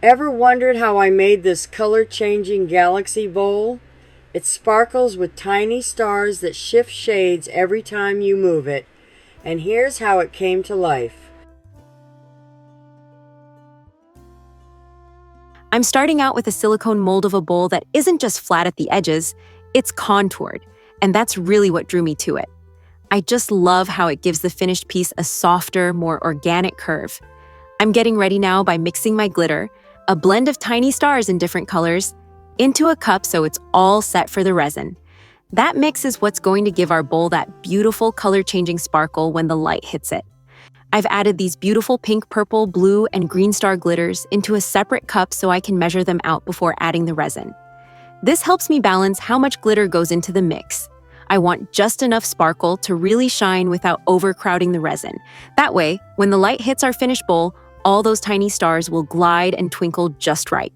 Ever wondered how I made this color-changing galaxy bowl? It sparkles with tiny stars that shift shades every time you move it. And here's how it came to life. I'm starting out with a silicone mold of a bowl that isn't just flat at the edges, it's contoured, and that's really what drew me to it. I just love how it gives the finished piece a softer, more organic curve. I'm getting ready now by mixing my glitter, a blend of tiny stars in different colors, into a cup so it's all set for the resin. That mix is what's going to give our bowl that beautiful color-changing sparkle when the light hits it. I've added these beautiful pink, purple, blue, and green star glitters into a separate cup so I can measure them out before adding the resin. This helps me balance how much glitter goes into the mix. I want just enough sparkle to really shine without overcrowding the resin. That way, when the light hits our finished bowl, all those tiny stars will glide and twinkle just right.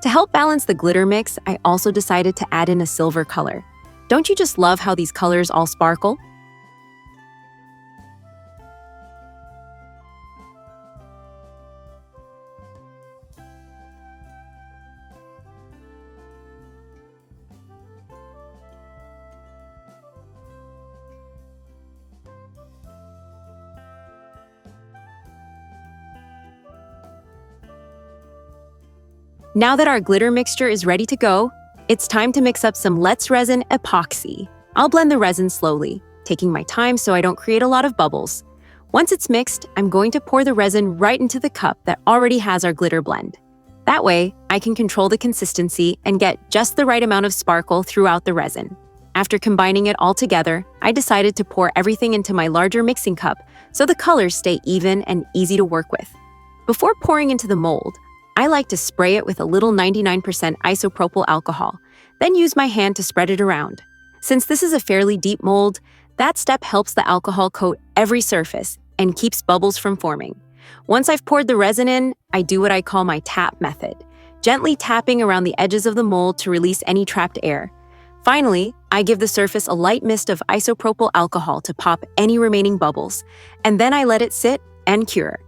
To help balance the glitter mix, I also decided to add in a silver color. Don't you just love how these colors all sparkle? Now that our glitter mixture is ready to go, it's time to mix up some Let's Resin epoxy. I'll blend the resin slowly, taking my time so I don't create a lot of bubbles. Once it's mixed, I'm going to pour the resin right into the cup that already has our glitter blend. That way, I can control the consistency and get just the right amount of sparkle throughout the resin. After combining it all together, I decided to pour everything into my larger mixing cup so the colors stay even and easy to work with. Before pouring into the mold, I like to spray it with a little 99% isopropyl alcohol, then use my hand to spread it around. Since this is a fairly deep mold, that step helps the alcohol coat every surface and keeps bubbles from forming. Once I've poured the resin in, I do what I call my tap method, gently tapping around the edges of the mold to release any trapped air. Finally, I give the surface a light mist of isopropyl alcohol to pop any remaining bubbles, and then I let it sit and cure.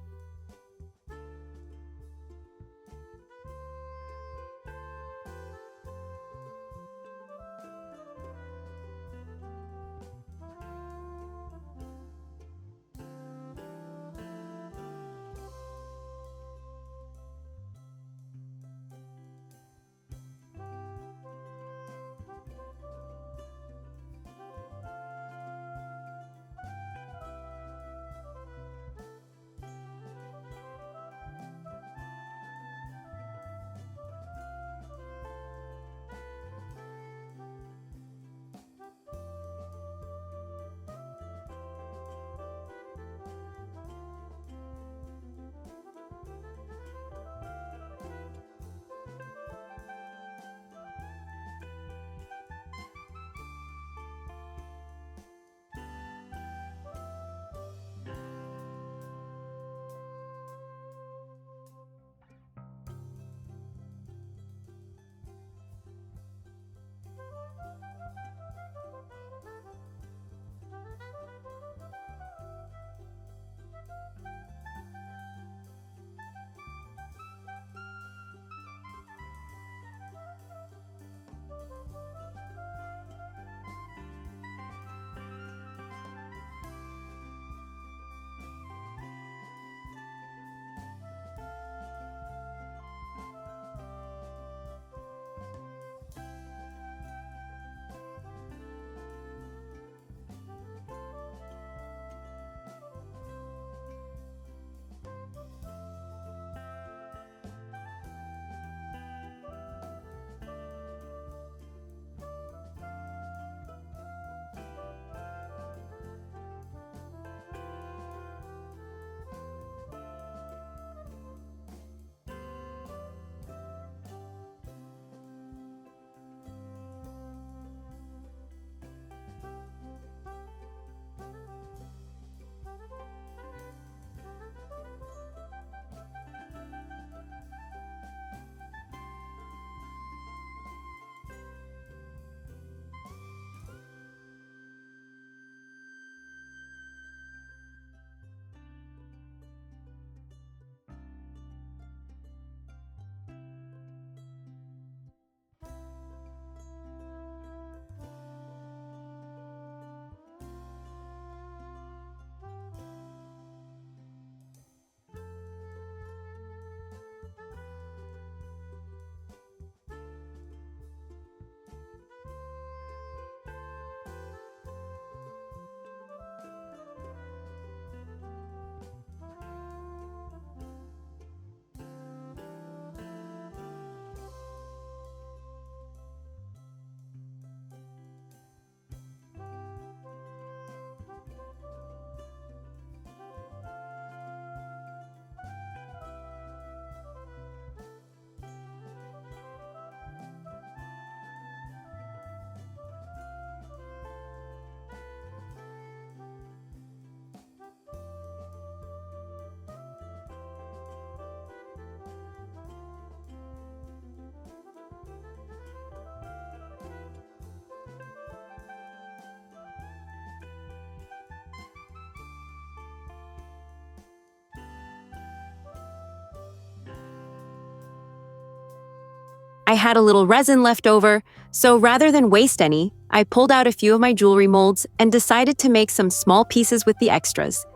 I had a little resin left over, so rather than waste any, I pulled out a few of my jewelry molds and decided to make some small pieces with the extras.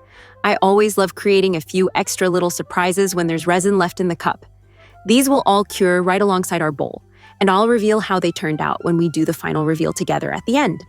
I always love creating a few extra little surprises when there's resin left in the cup. These will all cure right alongside our bowl, and I'll reveal how they turned out when we do the final reveal together at the end.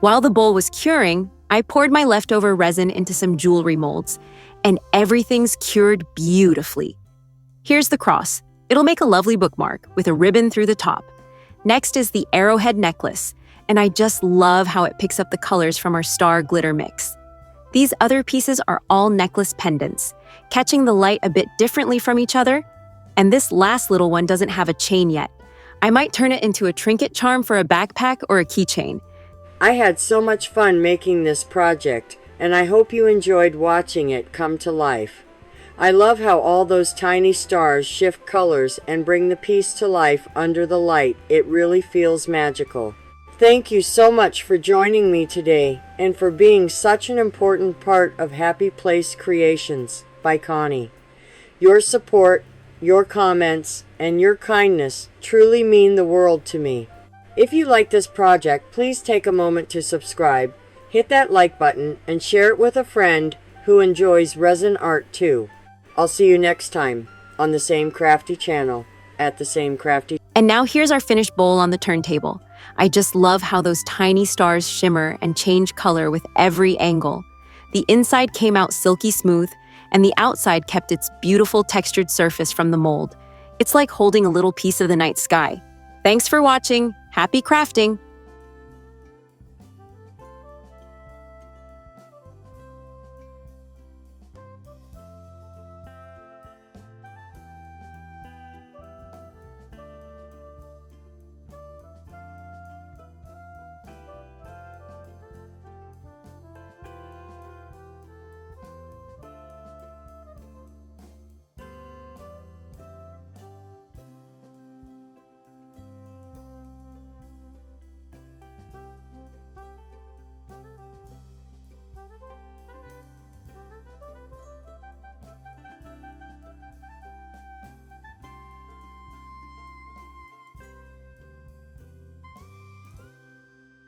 While the bowl was curing, I poured my leftover resin into some jewelry molds, and everything's cured beautifully. Here's the cross. It'll make a lovely bookmark with a ribbon through the top. Next is the arrowhead necklace, and I just love how it picks up the colors from our star glitter mix. These other pieces are all necklace pendants, catching the light a bit differently from each other. And this last little one doesn't have a chain yet. I might turn it into a trinket charm for a backpack or a keychain. I had so much fun making this project, and I hope you enjoyed watching it come to life. I love how all those tiny stars shift colors and bring the piece to life under the light. It really feels magical. Thank you so much for joining me today and for being such an important part of Happy Place Creations by Connie. Your support, your comments, and your kindness truly mean the world to me. If you like this project, please take a moment to subscribe, hit that like button, and share it with a friend who enjoys resin art too. I'll see you next time on the same crafty channel at the same crafty. And now here's our finished bowl on the turntable. I just love how those tiny stars shimmer and change color with every angle. The inside came out silky smooth, and the outside kept its beautiful textured surface from the mold. It's like holding a little piece of the night sky. Thanks for watching. Happy crafting!